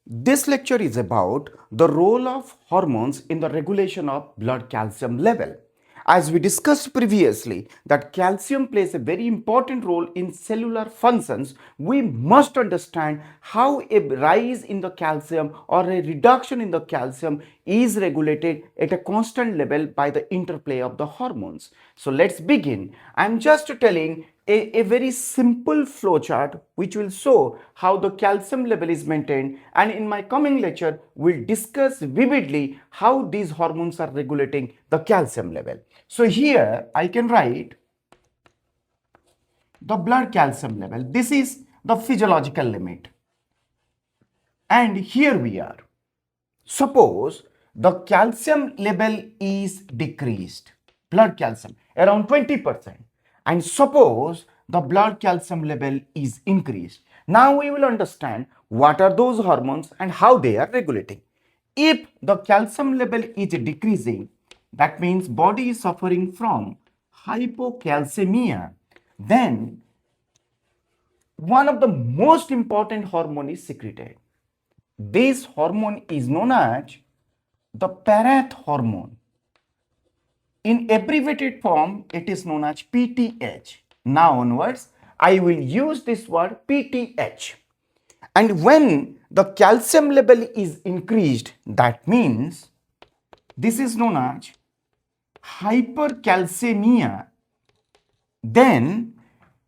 This lecture is about the role of hormones in the regulation of blood calcium level. As we discussed previously that calcium plays a very important role in cellular functions, we must understand how a rise in the calcium or a reduction in the calcium is regulated at a constant level by the interplay of the hormones. So let's begin. I am just telling a very simple flowchart which will show how the calcium level is maintained, and in my coming lecture we'll discuss vividly how these hormones are regulating the calcium level. So here I can write the blood calcium level. This is the physiological limit, and here we are. Suppose the calcium level is decreased, blood calcium around 20%, and suppose the blood calcium level is increased. Now we will understand what are those hormones and how they are regulating. If the calcium level is decreasing, that means body is suffering from hypocalcemia, then one of the most important hormone is secreted. This hormone is known as the parathormone. In abbreviated form, it is known as PTH. Now onwards, I will use this word PTH. And when the calcium level is increased, that means this is known as hypercalcemia. Then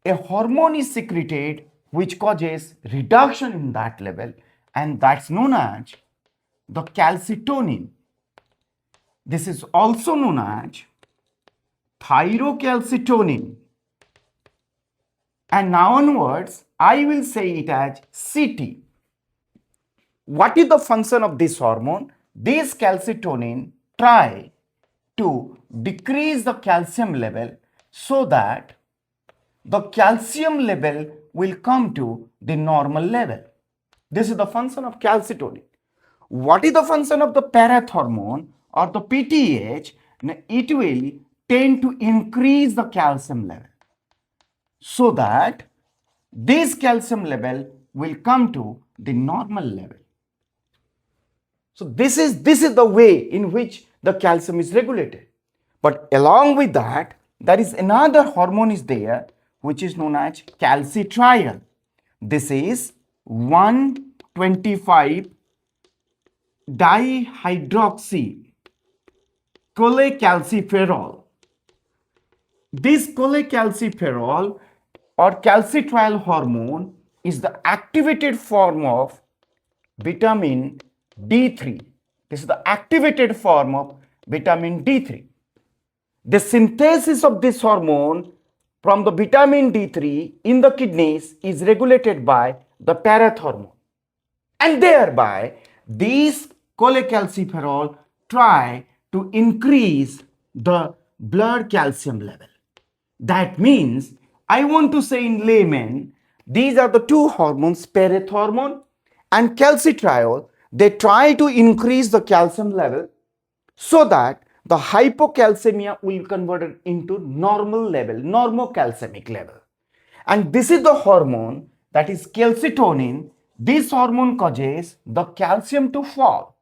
a hormone is secreted which causes reduction in that level, and that's known as the calcitonin. This is also known as thyrocalcitonin. And now onwards, I will say it as CT. What is the function of this hormone? This calcitonin try to decrease the calcium level so that the calcium level will come to the normal level. This is the function of calcitonin. What is the function of the parathormone or the PTH? It will tend to increase the calcium level so that this calcium level will come to the normal level. So this is the way in which the calcium is regulated. But along with that, there is another hormone is there which is known as calcitriol. This is 125 dihydroxy cholecalciferol. This cholecalciferol or calcitriol hormone is the activated form of vitamin D3. This is the activated form of vitamin D3. The synthesis of this hormone from the vitamin D3 in the kidneys is regulated by the parathormone. And thereby, these cholecalciferol try to increase the blood calcium level. That means, I want to say in layman, these are the two hormones, parathormone and calcitriol. They try to increase the calcium level so that the hypocalcemia will convert it into normal level, normocalcemic level. And this is the hormone that is calcitonin. This hormone causes the calcium to fall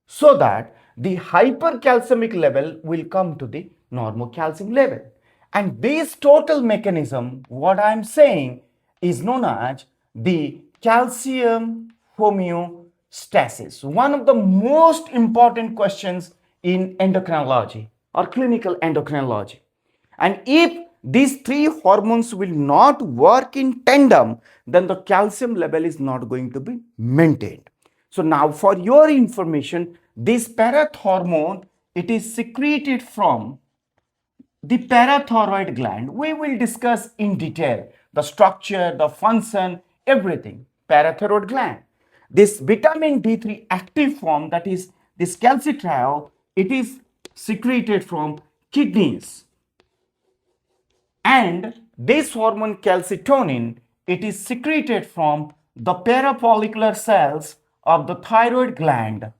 so that the hypercalcemic level will come to the normocalcium level. And this total mechanism, what I am saying, is known as the calcium homeostasis. One of the most important questions in endocrinology or clinical endocrinology. And if these three hormones will not work in tandem, then the calcium level is not going to be maintained. So now for your information, this parathormone, it is secreted from the parathyroid gland. We will discuss in detail the structure, the function, everything. Parathyroid gland. This vitamin D3 active form, that is this calcitriol, it is secreted from kidneys. And this hormone calcitonin, it is secreted from the parafollicular cells of the thyroid gland,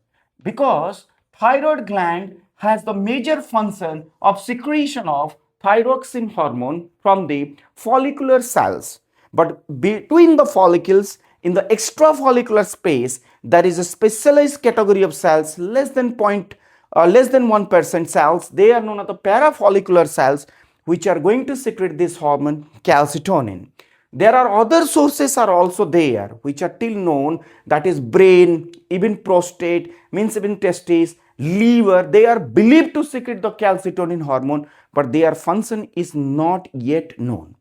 because thyroid gland has the major function of secretion of thyroxine hormone from the follicular cells. But between the follicles, in the extrafollicular space, there is a specialized category of cells less than 1% cells. They are known as the parafollicular cells, which are going to secrete this hormone calcitonin. There are other sources are also there which are till known, that is brain, even prostate, means even testes, liver. They are believed to secrete the calcitonin hormone, but their function is not yet known.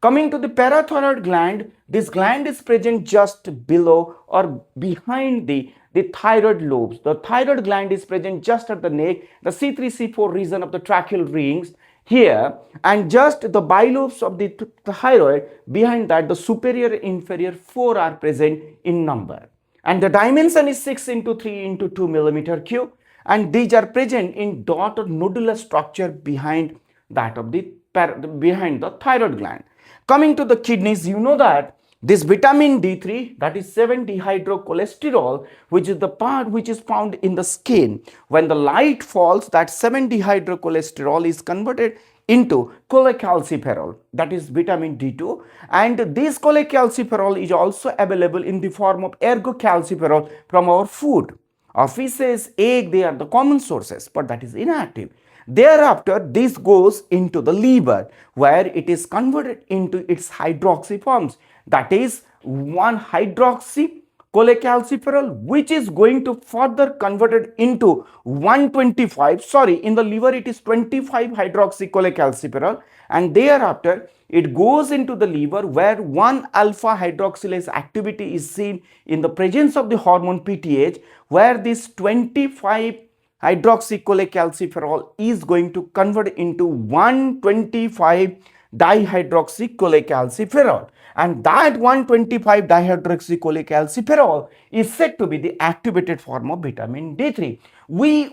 Coming to the parathyroid gland, this gland is present just below or behind the thyroid lobes. The thyroid gland is present just at the neck, the C3, C4 region of the tracheal rings here, and just the bilobes of the thyroid. Behind that, the superior and inferior 4 are present in number. And the dimension is 6 into 3 into 2 millimeter cube. And these are present in dot or nodular structure behind that of behind the thyroid gland. Coming to the kidneys, you know that this vitamin D3, that is 7-dehydrocholesterol, which is the part which is found in the skin. When the light falls, that 7-dehydrocholesterol is converted into cholecalciferol, that is vitamin D2, and this cholecalciferol is also available in the form of ergocalciferol from our food. Our fishes, egg, they are the common sources, but that is inactive. Thereafter, this goes into the liver, where it is converted into its hydroxy forms, that is 1-hydroxy cholecalciferol, which is going to further converted into 125, in the liver it is 25 hydroxy cholecalciferol, and thereafter it goes into the liver, where 1-alpha hydroxylase activity is seen in the presence of the hormone PTH, where this 25 hydroxycholecalciferol is going to convert into 125 dihydroxycholecalciferol, and that 125 dihydroxycholecalciferol is said to be the activated form of vitamin D3. We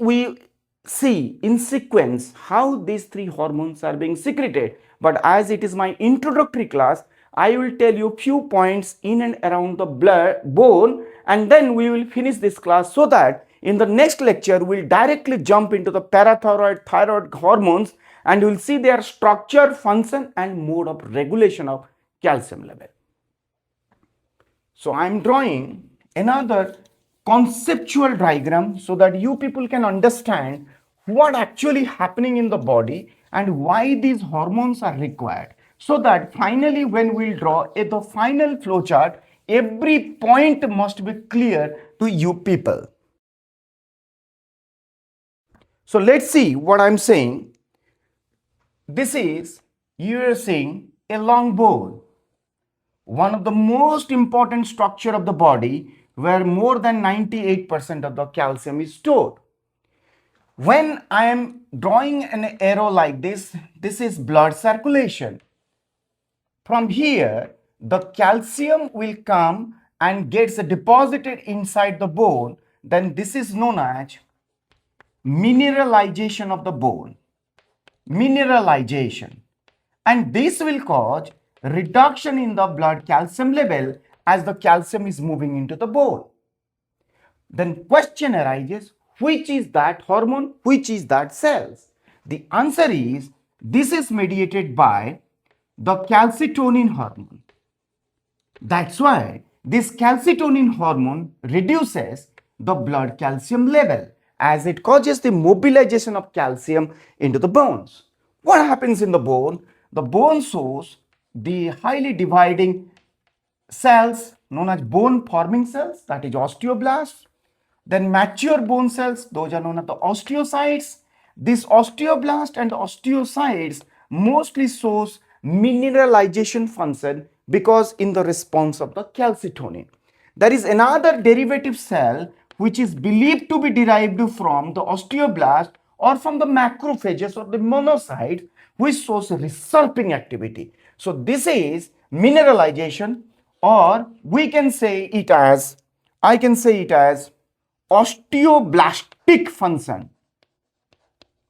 see in sequence how these three hormones are being secreted, but as it is my introductory class, I will tell you few points in and around the bone, and then we will finish this class, so that in the next lecture we'll directly jump into the parathyroid, thyroid hormones, and you will see their structure, function, and mode of regulation of calcium level. So I am drawing another conceptual diagram so that you people can understand what actually happening in the body and why these hormones are required, so that finally when we'll draw the final flow chart, every point must be clear to you people. So let's see what I'm saying. This is, you are seeing a long bone, one of the most important structure of the body, where more than 98% of the calcium is stored. When I am drawing an arrow like this, this is blood circulation. From here, the calcium will come and gets deposited inside the bone. Then this is known as mineralization of the bone. Mineralization. And this will cause reduction in the blood calcium level as the calcium is moving into the bone. Then question arises, which is that hormone, which is that cells? The answer is, this is mediated by the calcitonin hormone. That's why this calcitonin hormone reduces the blood calcium level, as it causes the mobilization of calcium into the bones. What happens in the bone? The bone shows the highly dividing cells known as bone forming cells, that is osteoblasts. Then mature bone cells, those are known as the osteocytes. This osteoblast and osteocytes mostly shows mineralization function because in the response of the calcitonin. There is another derivative cell which is believed to be derived from the osteoblast or from the macrophages or the monocytes, which shows resolving activity. So this is mineralization, or we can say it as, I can say it as osteoblastic function.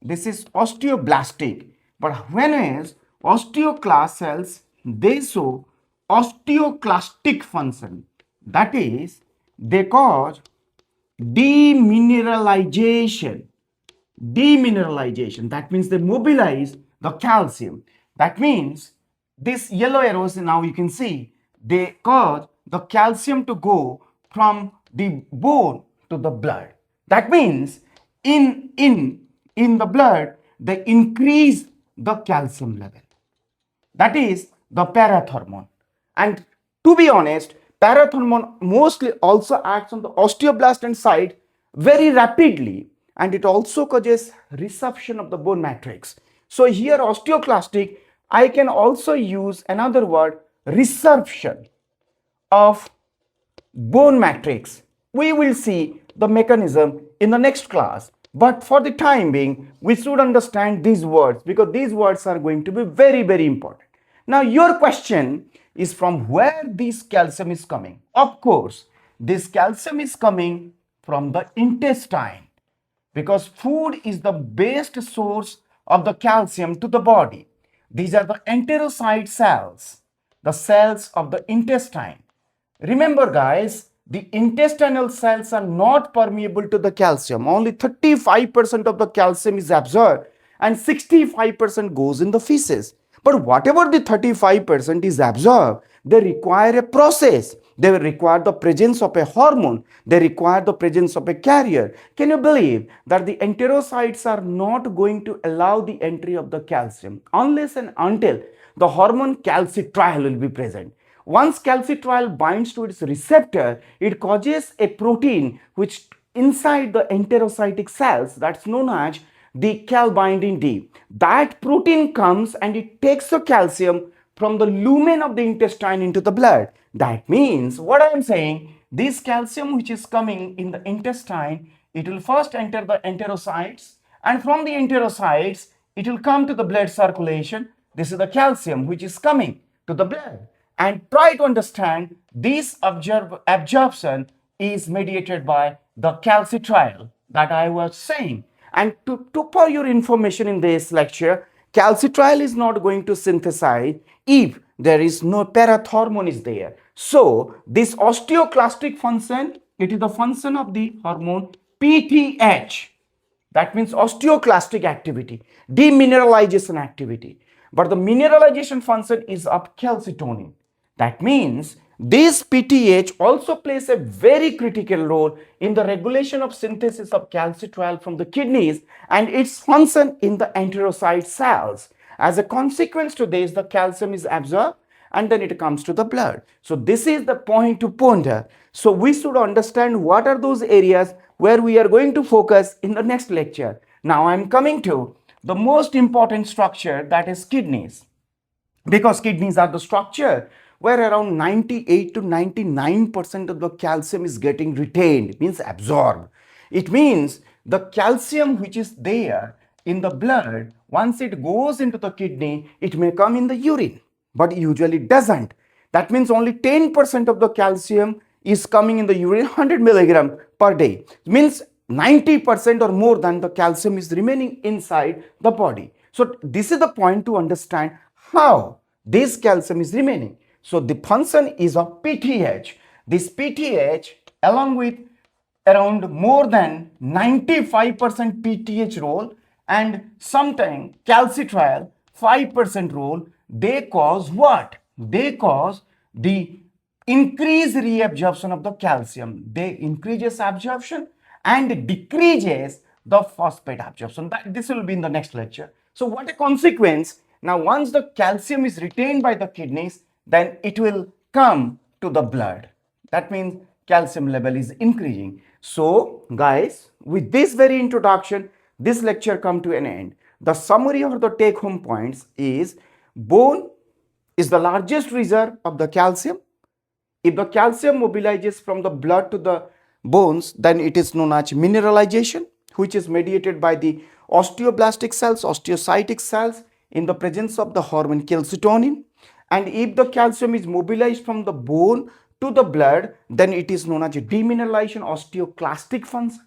This is osteoblastic, but when is osteoclast cells, they show osteoclastic function. That is, they cause demineralization. Demineralization, that means they mobilize the calcium. That means this yellow arrows, now you can see, they cause the calcium to go from the bone to the blood. That means in the blood, they increase the calcium level. That is the parathormone. And to be honest, parathormone mostly also acts on the osteoblast and side very rapidly, and it also causes resorption of the bone matrix. So here osteoclastic, I can also use another word, resorption of bone matrix. We will see the mechanism in the next class. But for the time being, we should understand these words because these words are going to be very, very important. Now, your question is from where this calcium is coming. Of course, this calcium is coming from the intestine because food is the best source of the calcium to the body. These are the enterocyte cells, the cells of the intestine. Remember guys, the intestinal cells are not permeable to the calcium. Only 35% of the calcium is absorbed and 65% goes in the feces. But whatever the 35% is absorbed, they require a process. They require the presence of a hormone. They require the presence of a carrier. Can you believe that the enterocytes are not going to allow the entry of the calcium unless and until the hormone calcitriol will be present? Once calcitriol binds to its receptor, it causes a protein which inside the enterocytic cells, that's known as the calbindin D. That protein comes and it takes the calcium from the lumen of the intestine into the blood. That means what I am saying, this calcium which is coming in the intestine, it will first enter the enterocytes, and from the enterocytes it will come to the blood circulation. This is the calcium which is coming to the blood. And try to understand this absorption is mediated by the calcitriol that I was saying. And for your information in this lecture, calcitriol is not going to synthesize if there is no parathormone is there. So this osteoclastic function, it is the function of the hormone PTH. That means osteoclastic activity, demineralization activity. But the mineralization function is of calcitonin. That means this PTH also plays a very critical role in the regulation of synthesis of calcitriol from the kidneys and its function in the enterocyte cells. As a consequence to this, the calcium is absorbed and then it comes to the blood. So this is the point to ponder. So we should understand what are those areas where we are going to focus in the next lecture. Now I am coming to the most important structure, that is kidneys. Because kidneys are the structure where around 98 to 99% of the calcium is getting retained, means absorbed. It means the calcium which is there in the blood, once it goes into the kidney, it may come in the urine, but usually doesn't. That means only 10% of the calcium is coming in the urine, 100 milligram per day. It means 90% or more than the calcium is remaining inside the body. So this is the point to understand how this calcium is remaining. So the function is of PTH. This PTH along with around more than 95% PTH role and sometimes calcitriol 5% role, they cause what? They cause the increased reabsorption of the calcium. They increases absorption and decreases the phosphate absorption. This will be in the next lecture. So what a consequence. Now once the calcium is retained by the kidneys, then it will come to the blood. That means calcium level is increasing. So guys, with this very introduction, this lecture come to an end. The summary or the take home points is bone is the largest reserve of the calcium. If the calcium mobilizes from the blood to the bones, then it is known as mineralization, which is mediated by the osteoblastic cells, osteocytic cells in the presence of the hormone calcitonin. And if the calcium is mobilized from the bone to the blood, then it is known as a demineralization, osteoclastic function,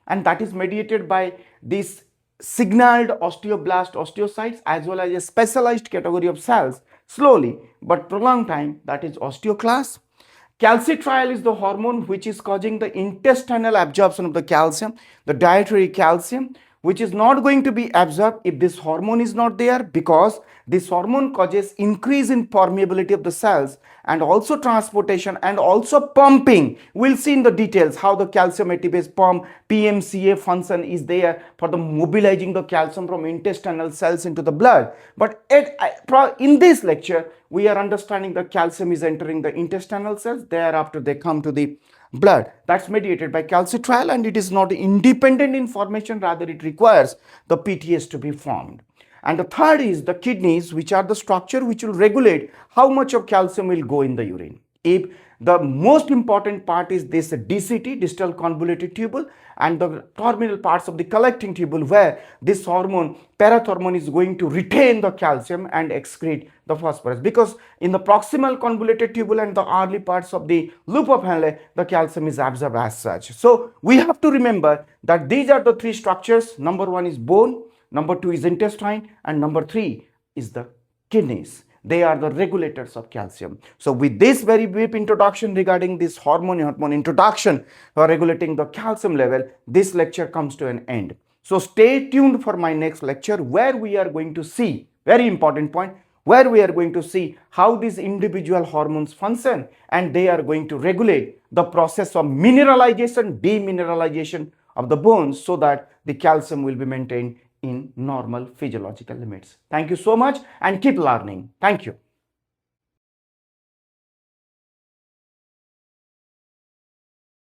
and that is mediated by this signaled osteoblast osteocytes as well as a specialized category of cells, slowly but prolonged time, that is osteoclast. Calcitriol is the hormone which is causing the intestinal absorption of the calcium, the dietary calcium, which is not going to be absorbed if this hormone is not there, because this hormone causes increase in permeability of the cells and also transportation and also pumping. We'll see in the details how the calcium ATPase pump PMCA function is there for the mobilizing the calcium from intestinal cells into the blood. But in this lecture, we are understanding the calcium is entering the intestinal cells, thereafter they come to the blood. That's mediated by calcitriol, and it is not independent information, rather it requires the PTS to be formed. And the third is the kidneys, which are the structure which will regulate how much of calcium will go in the urine. If the most important part is this DCT, distal convoluted tubule, and the terminal parts of the collecting tubule, where this hormone, parathormone, is going to retain the calcium and excrete the phosphorus, because in the proximal convoluted tubule and the early parts of the loop of Henle, the calcium is absorbed as such. So we have to remember that these are the three structures. Number one is bone, number two is intestine, and number three is the kidneys. They are the regulators of calcium. So with this very brief introduction regarding this hormone introduction for regulating the calcium level, this lecture comes to an end. So stay tuned for my next lecture, where we are going to see, very important point, where we are going to see how these individual hormones function, and they are going to regulate the process of mineralization, demineralization of the bones, so that the calcium will be maintained in normal physiological limits. Thank you so much, and keep learning. Thank you.